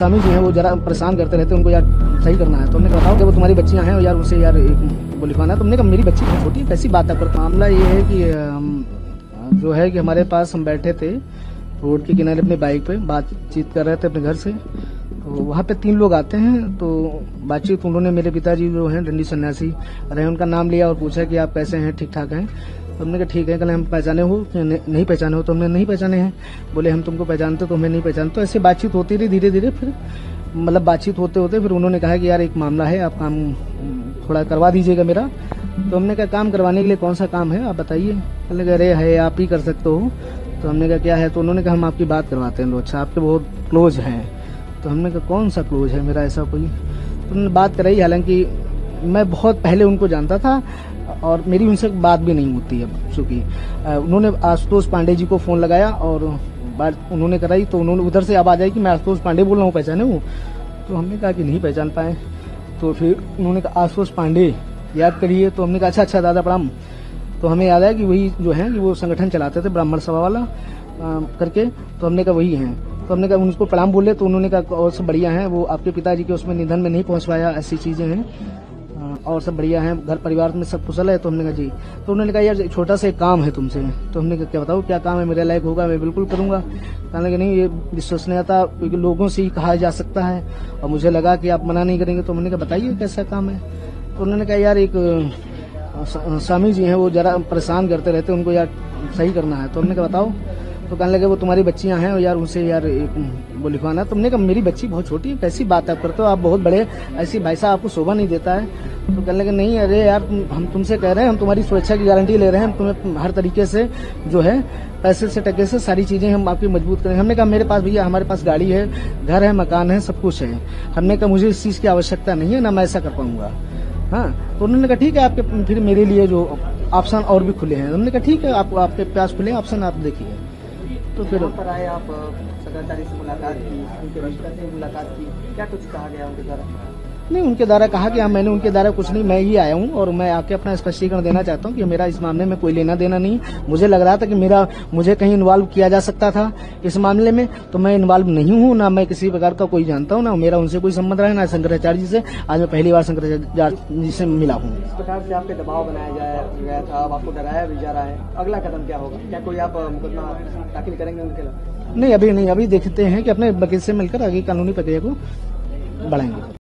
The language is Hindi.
स्वामी जी हैं वो जरा परेशान करते रहते हैं, उनको यार सही करना है। तो हमने कहा कि वो तुम्हारी बच्चियां हैं यार, उसे यार वो लिखवाना है। तुमने कहा मेरी बच्ची बहुत छोटी है, कैसी बात है। पर मामला ये है कि जो है कि हमारे पास हम बैठे थे रोड के किनारे अपनी बाइक पे बातचीत कर रहे थे अपने घर से। तो वहाँ पे 3 लोग आते हैं, तो बातचीत उन्होंने मेरे पिताजी जो हैं दंडी सन्यासी रहे, उनका नाम लिया और पूछा कि आप कैसे हैं, ठीक ठाक हैं। तो हमने कहा ठीक है। कल हम पहचाने हो नहीं पहचाने हो? तो हमने नहीं पहचाने हैं। बोले हम तुमको पहचानते तो हमें नहीं पहचानते। तो ऐसे बातचीत होती रही धीरे धीरे। फिर मतलब बातचीत होते होते फिर उन्होंने कहा कि यार एक मामला है, आप काम थोड़ा करवा दीजिएगा मेरा। तो हमने कहा काम करवाने के लिए कौन सा काम है आप बताइए। हमने कहा अरे है आप ही कर सकते हो। तो हमने कहा क्या है? तो उन्होंने कहा हम आपकी बात करवाते हैं। अच्छा आपके बहुत क्लोज हैं। तो हमने कहा कौन सा क्लोज है मेरा ऐसा कोई? तो उन्होंने बात कराई। हालांकि मैं बहुत पहले उनको जानता था और मेरी उनसे बात भी नहीं होती है, चूंकि उन्होंने आशुतोष पांडे जी को फोन लगाया और बात उन्होंने कराई। तो उन्होंने उधर से आवाज आई कि मैं आशुतोष पांडे बोल रहा हूँ, पहचाने हूँ? तो हमने कहा कि नहीं पहचान पाए। तो फिर उन्होंने कहा आशुतोष पांडे याद करिए। तो हमने कहा अच्छा दादा प्रणाम। तो हमें याद आया कि वही जो है कि वो संगठन चलाते थे ब्राह्मण सभा वाला करके। तो हमने कहा वही हैं। तो हमने कहा उनको प्रणाम बोले। तो उन्होंने कहा और सब बढ़िया है, वो आपके पिताजी के उसमें निधन में नहीं पहुंच पाया, ऐसी चीजें हैं और सब बढ़िया है, घर परिवार में सब कुशल है। तो हमने कहा जी। तो उन्होंने कहा यार छोटा सा एक काम है तुमसे। तो हमने कहा क्या बताओ क्या काम है, मेरे लायक होगा मैं बिल्कुल करूंगा। कहने लगे नहीं ये विश्वसनीयता लोगों से ही कहा जा सकता है और मुझे लगा कि आप मना नहीं करेंगे। तो हमने कहा बताइए कैसा काम है। तो उन्होंने कहा यार एक स्वामी जी हैं वो जरा परेशान करते रहते हैं, उनको यार सही करना है। तो हमने कहा बताओ। तो कहने लगे वो तुम्हारी बच्चियां हैं यार, उनसे यार वो लिखवाना है। तुमने कहा मेरी बच्ची बहुत छोटी है, कैसी बात आप करते हो, आप बहुत बड़े, ऐसी भाई साहब आपको शोभा नहीं देता है। तो कहने लगे नहीं अरे यार हम तुमसे कह रहे हैं, हम तुम्हारी सुरक्षा की गारंटी ले रहे हैं, हम तुम्हें हर तरीके से जो है पैसे से टके से सारी चीजें हम आपकी मजबूत करेंगे। हमने कहा मेरे पास भैया हमारे पास गाड़ी है, घर है, मकान है, सब कुछ है। हमने कहा मुझे इस चीज की आवश्यकता नहीं है, ना मैं ऐसा कर पाऊंगा। हाँ तो उन्होंने कहा ठीक है आपके फिर मेरे लिए जो ऑप्शन और भी खुले हैं। हमने कहा ठीक है आपके पास खुले ऑप्शन आप देखिए। तो फिर पर आए आप सेक्रेटरी से मुलाकात की, उनके मिनिस्टर से मुलाकात की, क्या कुछ कहा गया उनके द्वारा? नहीं उनके द्वारा कहा कि मैंने उनके द्वारा कुछ नहीं, मैं ही आया हूँ और मैं आके अपना स्पष्टीकरण देना चाहता हूँ कि मेरा इस मामले में कोई लेना देना नहीं। मुझे लग रहा था कि मुझे कहीं इन्वॉल्व किया जा सकता था इस मामले में, तो मैं इन्वॉल्व नहीं हूँ, ना मैं किसी प्रकार का कोई जानता हूँ, ना मेरा उनसे कोई संबंध रहा है, ना शंकराचार्य जी से। आज मैं पहली बार शंकराचार्य जी से मिला हूँ। इस प्रकार से आप पे दबाव बनाया गया था, अब आपको डराया भी जा रहा है, अगला कदम क्या होगा? क्या कोई आप मुकदमा दाखिल करेंगे उनके खिलाफ? नहीं अभी देखते हैं कि अपने वकील से मिलकर आगे कानूनी प्रक्रिया को बढ़ाएंगे।